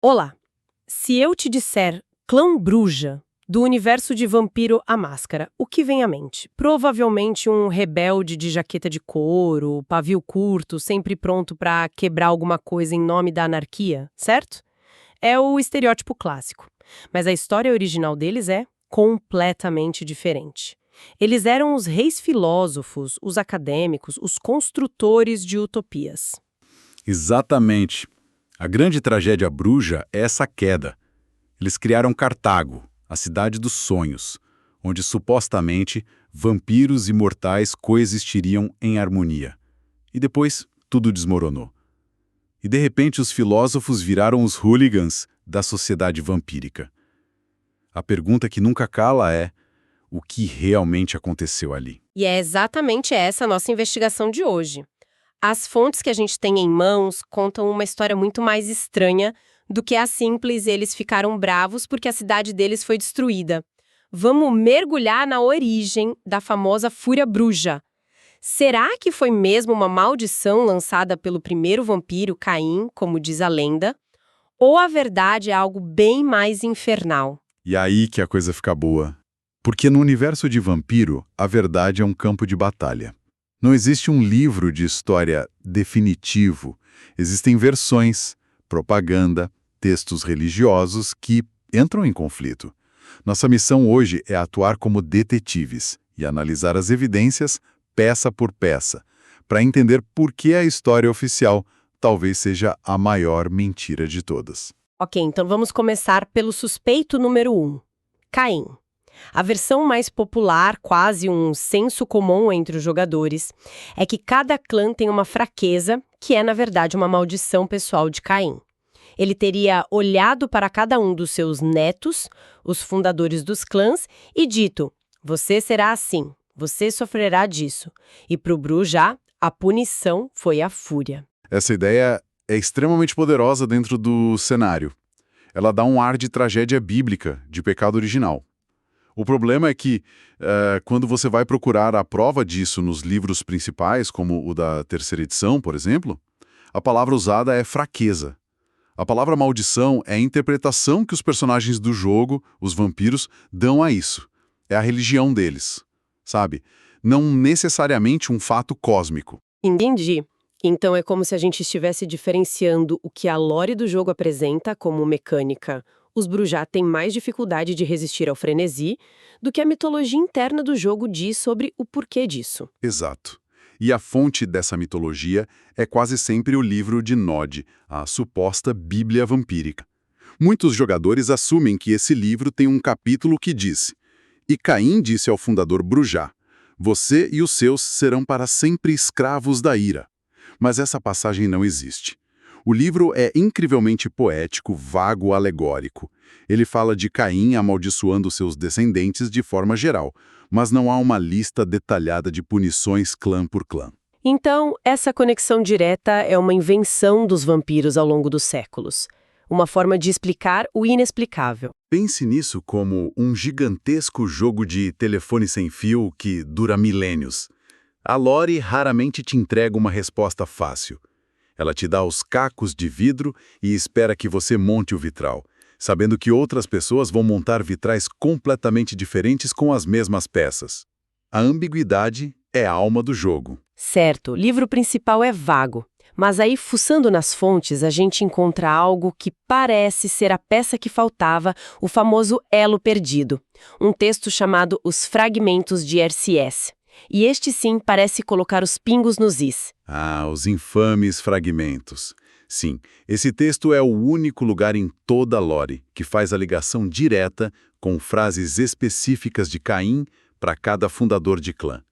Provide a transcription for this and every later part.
Olá! Se eu te disser Clã Bruja, do universo de Vampiro à Máscara, o que vem à mente? Provavelmente um rebelde de jaqueta de couro, pavio curto, sempre pronto para quebrar alguma coisa em nome da anarquia, certo? É o estereótipo clássico. Mas a história original deles é completamente diferente. Eles eram os reis filósofos, os acadêmicos, os construtores de utopias. Exatamente. A grande tragédia bruja é essa queda. Eles criaram Cartago, a cidade dos sonhos, onde supostamente vampiros e mortais coexistiriam em harmonia. E depois tudo desmoronou. E de repente os filósofos viraram os hooligans da sociedade vampírica. A pergunta que nunca cala é: o que realmente aconteceu ali? E é exatamente essa a nossa investigação de hoje. As fontes que a gente tem em mãos contam uma história muito mais estranha do que a simples eles ficaram bravos porque a cidade deles foi destruída. Vamos mergulhar na origem da famosa Fúria Bruja. Será que foi mesmo uma maldição lançada pelo primeiro vampiro, Caim, como diz a lenda? Ou a verdade é algo bem mais infernal? E aí que a coisa fica boa. Porque no universo de vampiro, a verdade é um campo de batalha. Não existe um livro de história definitivo. Existem versões, propaganda, textos religiosos que entram em conflito. Nossa missão hoje é atuar como detetives e analisar as evidências peça por peça, para entender por que a história oficial talvez seja a maior mentira de todas. Ok, então vamos começar pelo suspeito número 1, Caim. A versão mais popular, quase um senso comum entre os jogadores, é que cada clã tem uma fraqueza, que é, na verdade, uma maldição pessoal de Caim. Ele teria olhado para cada um dos seus netos, os fundadores dos clãs, e dito: você será assim, você sofrerá disso. E para o Bruja, a punição foi a fúria. Essa ideia é extremamente poderosa dentro do cenário. Ela dá um ar de tragédia bíblica, de pecado original. O problema é que, quando você vai procurar a prova disso nos livros principais, como o da terceira edição, por exemplo, a palavra usada é fraqueza. A palavra maldição é a interpretação que os personagens do jogo, os vampiros, dão a isso. É a religião deles, sabe? Não necessariamente um fato cósmico. Entendi. Então é como se a gente estivesse diferenciando o que a lore do jogo apresenta como mecânica. Os Brujá têm mais dificuldade de resistir ao frenesi do que a mitologia interna do jogo diz sobre o porquê disso. Exato. E a fonte dessa mitologia é quase sempre o livro de Nod, a suposta Bíblia vampírica. Muitos jogadores assumem que esse livro tem um capítulo que diz: E Caim disse ao fundador Brujá: você e os seus serão para sempre escravos da ira. Mas essa passagem não existe. O livro é incrivelmente poético, vago, alegórico. Ele fala de Caim amaldiçoando seus descendentes de forma geral, mas não há uma lista detalhada de punições clã por clã. Então, essa conexão direta é uma invenção dos vampiros ao longo dos séculos. Uma forma de explicar o inexplicável. Pense nisso como um gigantesco jogo de telefone sem fio que dura milênios. A lore raramente te entrega uma resposta fácil. Ela te dá os cacos de vidro e espera que você monte o vitral, sabendo que outras pessoas vão montar vitrais completamente diferentes com as mesmas peças. A ambiguidade é a alma do jogo. Certo, o livro principal é vago, mas aí, fuçando nas fontes, a gente encontra algo que parece ser a peça que faltava, o famoso elo perdido, um texto chamado Os Fragmentos de RCS. E este sim parece colocar os pingos nos is. Ah, os infames fragmentos. Sim, esse texto é o único lugar em toda a lore que faz a ligação direta com frases específicas de Caim para cada fundador de clã.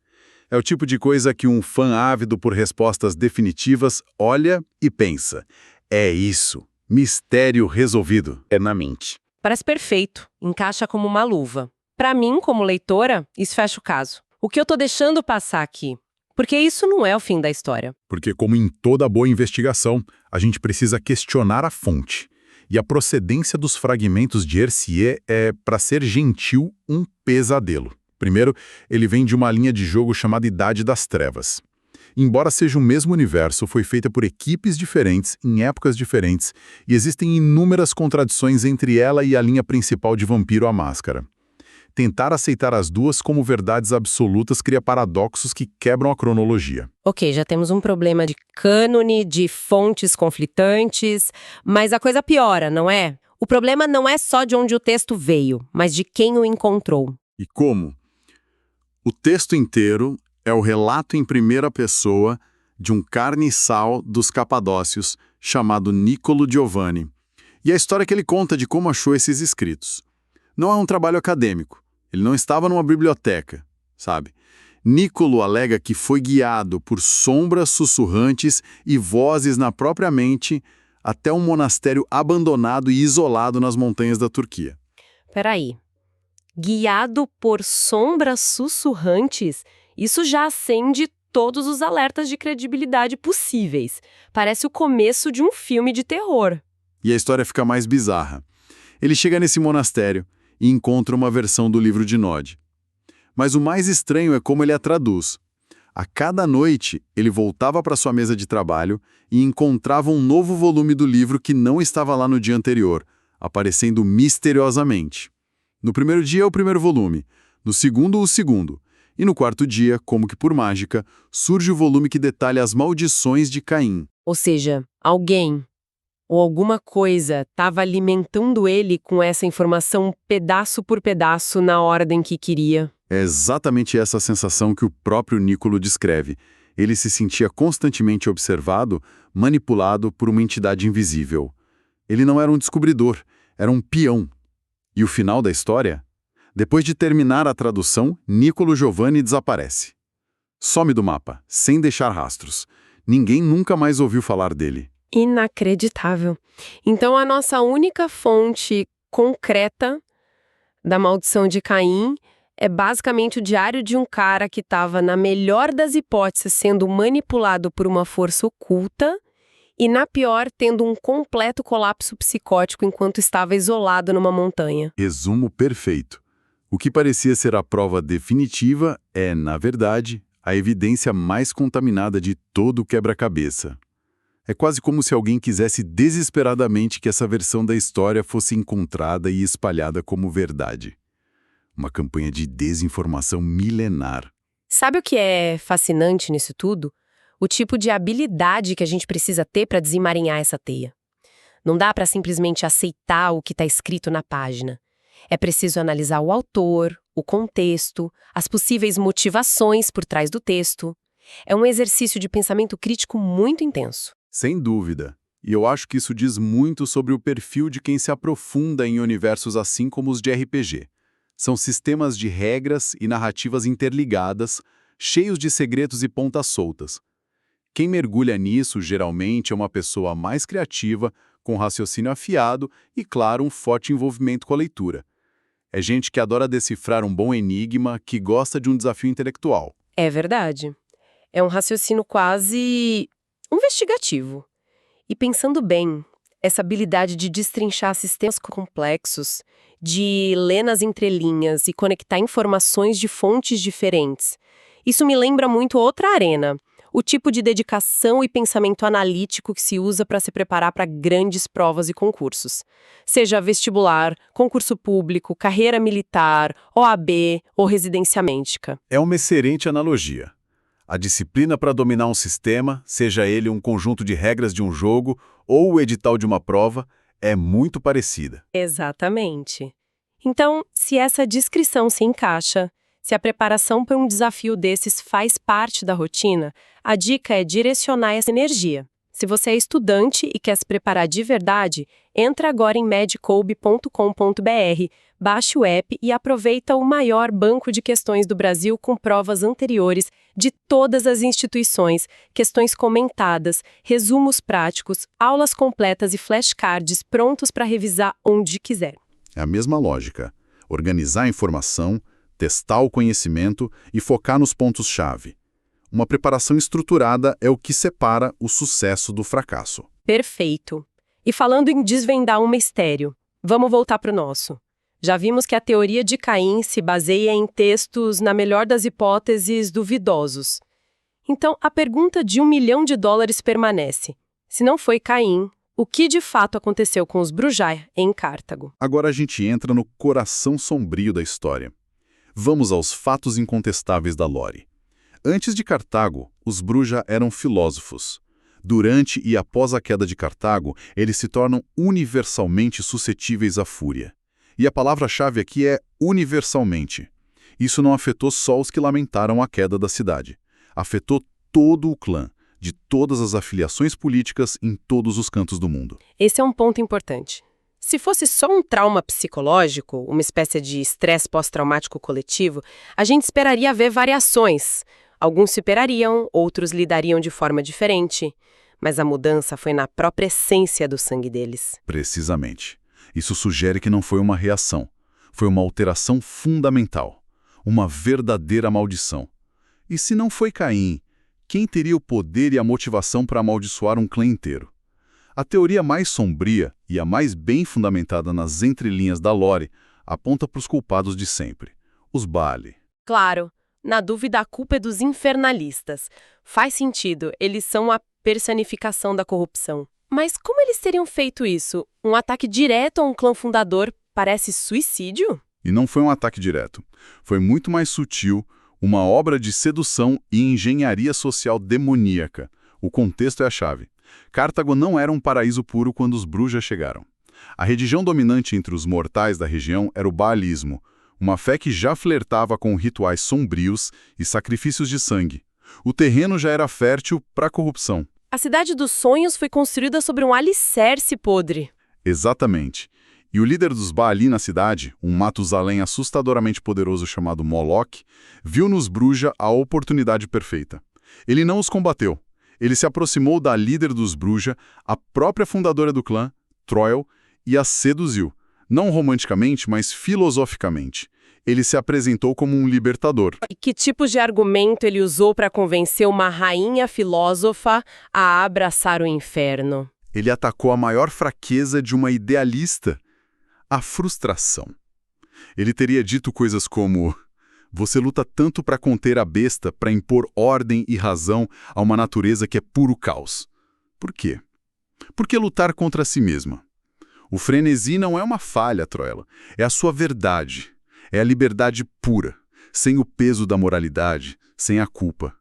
É o tipo de coisa que um fã ávido por respostas definitivas olha e pensa: é isso, mistério resolvido, é na mente. Parece perfeito, encaixa como uma luva. Para mim, como leitora, isso fecha o caso. O que eu tô deixando passar aqui? Porque isso não é o fim da história. Porque, como em toda boa investigação, a gente precisa questionar a fonte. E a procedência dos fragmentos de Ercier é, para ser gentil, um pesadelo. Primeiro, ele vem de uma linha de jogo chamada Idade das Trevas. Embora seja o mesmo universo, foi feita por equipes diferentes, em épocas diferentes, e existem inúmeras contradições entre ela e a linha principal de Vampiro à Máscara. Tentar aceitar as duas como verdades absolutas cria paradoxos que quebram a cronologia. Ok, já temos um problema de cânone, de fontes conflitantes, mas a coisa piora, não é? O problema não é só de onde o texto veio, mas de quem o encontrou. E como? O texto inteiro é o relato em primeira pessoa de um carniçal dos Capadócios chamado Niccolò Giovanni. E a história que ele conta de como achou esses escritos. Não é um trabalho acadêmico. Ele não estava numa biblioteca, sabe? Niccolò alega que foi guiado por sombras sussurrantes e vozes na própria mente até um monastério abandonado e isolado nas montanhas da Turquia. Peraí. Guiado por sombras sussurrantes? Isso já acende todos os alertas de credibilidade possíveis. Parece o começo de um filme de terror. E a história fica mais bizarra. Ele chega nesse monastério e encontra uma versão do livro de Nod. Mas o mais estranho é como ele a traduz. A cada noite, ele voltava para sua mesa de trabalho e encontrava um novo volume do livro que não estava lá no dia anterior, aparecendo misteriosamente. No primeiro dia, o primeiro volume. No segundo, o segundo. E no quarto dia, como que por mágica, surge o volume que detalha as maldições de Caim. Ou seja, alguém ou alguma coisa estava alimentando ele com essa informação pedaço por pedaço na ordem que queria. É exatamente essa sensação que o próprio Niccolò descreve. Ele se sentia constantemente observado, manipulado por uma entidade invisível. Ele não era um descobridor, era um peão. E o final da história? Depois de terminar a tradução, Niccolò Giovanni desaparece. Some do mapa, sem deixar rastros. Ninguém nunca mais ouviu falar dele. Inacreditável. Então a nossa única fonte concreta da maldição de Caim é basicamente o diário de um cara que estava, na melhor das hipóteses, sendo manipulado por uma força oculta e, na pior, tendo um completo colapso psicótico enquanto estava isolado numa montanha. Resumo perfeito. O que parecia ser a prova definitiva é, na verdade, a evidência mais contaminada de todo o quebra-cabeça. É quase como se alguém quisesse desesperadamente que essa versão da história fosse encontrada e espalhada como verdade. Uma campanha de desinformação milenar. Sabe o que é fascinante nisso tudo? O tipo de habilidade que a gente precisa ter para desemaranhar essa teia. Não dá para simplesmente aceitar o que está escrito na página. É preciso analisar o autor, o contexto, as possíveis motivações por trás do texto. É um exercício de pensamento crítico muito intenso. Sem dúvida. E eu acho que isso diz muito sobre o perfil de quem se aprofunda em universos assim como os de RPG. São sistemas de regras e narrativas interligadas, cheios de segredos e pontas soltas. Quem mergulha nisso geralmente é uma pessoa mais criativa, com raciocínio afiado e, claro, um forte envolvimento com a leitura. É gente que adora decifrar um bom enigma, que gosta de um desafio intelectual. É verdade. É um raciocínio quase investigativo. E pensando bem, essa habilidade de destrinchar sistemas complexos, de ler nas entrelinhas e conectar informações de fontes diferentes, isso me lembra muito outra arena, o tipo de dedicação e pensamento analítico que se usa para se preparar para grandes provas e concursos. Seja vestibular, concurso público, carreira militar, OAB ou residência médica. É uma excelente analogia. A disciplina para dominar um sistema, seja ele um conjunto de regras de um jogo ou o edital de uma prova, é muito parecida. Exatamente. Então, se essa descrição se encaixa, se a preparação para um desafio desses faz parte da rotina, a dica é direcionar essa energia. Se você é estudante e quer se preparar de verdade, entra agora em medcoub.com.br, baixe o app e aproveita o maior banco de questões do Brasil com provas anteriores de todas as instituições, questões comentadas, resumos práticos, aulas completas e flashcards prontos para revisar onde quiser. É a mesma lógica. Organizar a informação, testar o conhecimento e focar nos pontos-chave. Uma preparação estruturada é o que separa o sucesso do fracasso. Perfeito. E falando em desvendar um mistério, vamos voltar para o nosso. Já vimos que a teoria de Caim se baseia em textos, na melhor das hipóteses, duvidosos. Então, a pergunta de $1 milhão permanece. Se não foi Caim, o que de fato aconteceu com os Brujai em Cartago? Agora a gente entra no coração sombrio da história. Vamos aos fatos incontestáveis da lore. Antes de Cartago, os Bruja eram filósofos. Durante e após a queda de Cartago, eles se tornam universalmente suscetíveis à fúria. E a palavra-chave aqui é universalmente. Isso não afetou só os que lamentaram a queda da cidade. Afetou todo o clã, de todas as afiliações políticas em todos os cantos do mundo. Esse é um ponto importante. Se fosse só um trauma psicológico, uma espécie de estresse pós-traumático coletivo, a gente esperaria ver variações. Alguns superariam, outros lidariam de forma diferente. Mas a mudança foi na própria essência do sangue deles. Precisamente. Isso sugere que não foi uma reação. Foi uma alteração fundamental. Uma verdadeira maldição. E se não foi Caim, quem teria o poder e a motivação para amaldiçoar um clã inteiro? A teoria mais sombria e a mais bem fundamentada nas entrelinhas da lore aponta para os culpados de sempre, os Baali. Claro, na dúvida a culpa é dos infernalistas. Faz sentido, eles são a personificação da corrupção. Mas como eles teriam feito isso? Um ataque direto a um clã fundador parece suicídio? E não foi um ataque direto. Foi muito mais sutil, uma obra de sedução e engenharia social demoníaca. O contexto é a chave. Cartago não era um paraíso puro quando os Bruja chegaram. A religião dominante entre os mortais da região era o baalismo, uma fé que já flertava com rituais sombrios e sacrifícios de sangue. O terreno já era fértil para a corrupção. A Cidade dos Sonhos foi construída sobre um alicerce podre. Exatamente. E o líder dos Baali na cidade, um Matusalém assustadoramente poderoso chamado Moloch, viu nos Bruja a oportunidade perfeita. Ele não os combateu. Ele se aproximou da líder dos Bruja, a própria fundadora do clã, Troiel, e a seduziu. Não romanticamente, mas filosoficamente. Ele se apresentou como um libertador. E que tipo de argumento ele usou para convencer uma rainha filósofa a abraçar o inferno? Ele atacou a maior fraqueza de uma idealista, a frustração. Ele teria dito coisas como: você luta tanto para conter a besta, para impor ordem e razão a uma natureza que é puro caos. Por quê? Por que lutar contra si mesma? O frenesi não é uma falha, Troela. É a sua verdade. É a liberdade pura, sem o peso da moralidade, sem a culpa.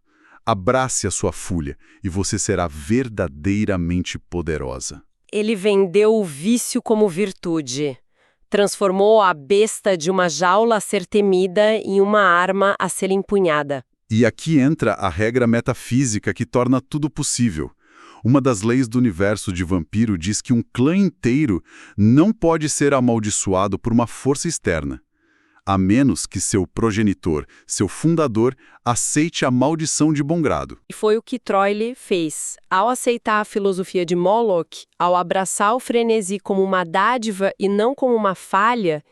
Abrace a sua fúria e você será verdadeiramente poderosa. Ele vendeu o vício como virtude. Transformou a besta de uma jaula a ser temida em uma arma a ser empunhada. E aqui entra a regra metafísica que torna tudo possível. Uma das leis do universo de Vampiro diz que um clã inteiro não pode ser amaldiçoado por uma força externa, a menos que seu progenitor, seu fundador, aceite a maldição de bom grado. E foi o que Troile fez. Ao aceitar a filosofia de Moloch, ao abraçar o frenesi como uma dádiva e não como uma falha,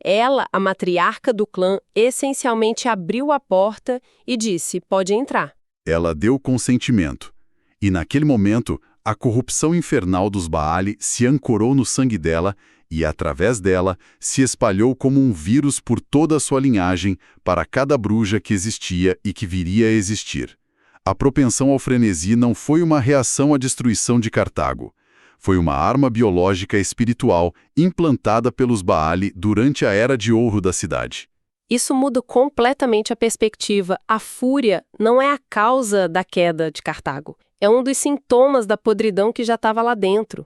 ela, a matriarca do clã, essencialmente abriu a porta e disse: pode entrar. Ela deu consentimento. E naquele momento, a corrupção infernal dos Baali se ancorou no sangue dela e, através dela, se espalhou como um vírus por toda a sua linhagem para cada bruja que existia e que viria a existir. A propensão ao frenesi não foi uma reação à destruição de Cartago. Foi uma arma biológica espiritual implantada pelos Baali durante a Era de Ouro da cidade. Isso muda completamente a perspectiva. A fúria não é a causa da queda de Cartago. É um dos sintomas da podridão que já estava lá dentro.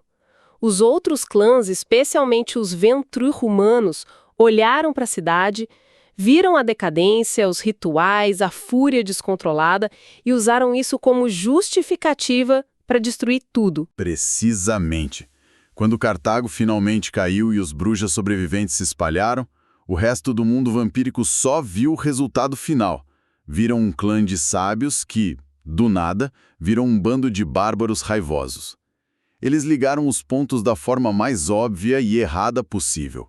Os outros clãs, especialmente os Ventrue-humanos, olharam para a cidade, viram a decadência, os rituais, a fúria descontrolada e usaram isso como justificativa para destruir tudo. Precisamente. Quando Cartago finalmente caiu e os bruxas sobreviventes se espalharam, o resto do mundo vampírico só viu o resultado final. Viram um clã de sábios que, do nada, viram um bando de bárbaros raivosos. Eles ligaram os pontos da forma mais óbvia e errada possível.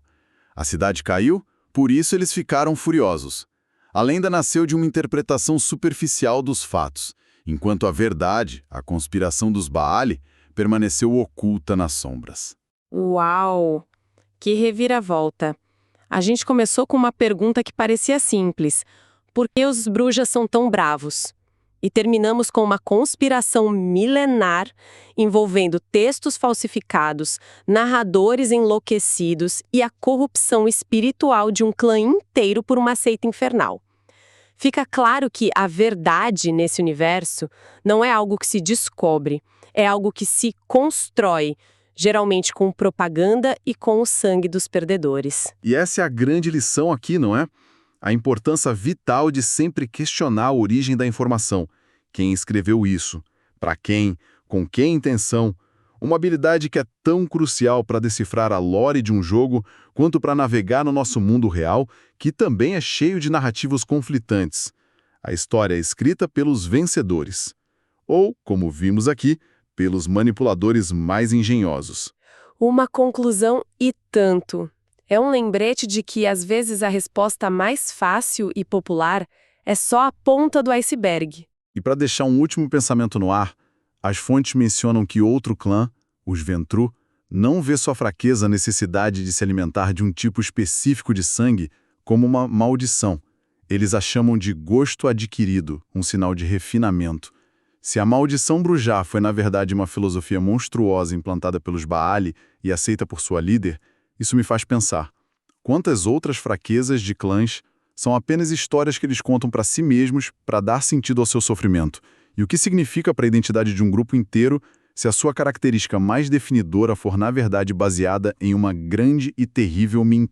A cidade caiu, por isso eles ficaram furiosos. A lenda nasceu de uma interpretação superficial dos fatos, enquanto a verdade, a conspiração dos Baali, permaneceu oculta nas sombras. Uau! Que reviravolta! A gente começou com uma pergunta que parecia simples. Por que os bruxas são tão bravos? E terminamos com uma conspiração milenar envolvendo textos falsificados, narradores enlouquecidos e a corrupção espiritual de um clã inteiro por uma seita infernal. Fica claro que a verdade nesse universo não é algo que se descobre, é algo que se constrói, geralmente com propaganda e com o sangue dos perdedores. E essa é a grande lição aqui, não é? A importância vital de sempre questionar a origem da informação. Quem escreveu isso? Para quem? Com que intenção? Uma habilidade que é tão crucial para decifrar a lore de um jogo, quanto para navegar no nosso mundo real, que também é cheio de narrativas conflitantes. A história é escrita pelos vencedores. Ou, como vimos aqui, pelos manipuladores mais engenhosos. Uma conclusão e tanto. É um lembrete de que, às vezes, a resposta mais fácil e popular é só a ponta do iceberg. E para deixar um último pensamento no ar, as fontes mencionam que outro clã, os Ventrue, não vê sua fraqueza a necessidade de se alimentar de um tipo específico de sangue como uma maldição. Eles a chamam de gosto adquirido, um sinal de refinamento. Se a maldição Brujah foi na verdade uma filosofia monstruosa implantada pelos Baali e aceita por sua líder, isso me faz pensar, quantas outras fraquezas de clãs são apenas histórias que eles contam para si mesmos para dar sentido ao seu sofrimento, e o que significa para a identidade de um grupo inteiro se a sua característica mais definidora for na verdade baseada em uma grande e terrível mentira.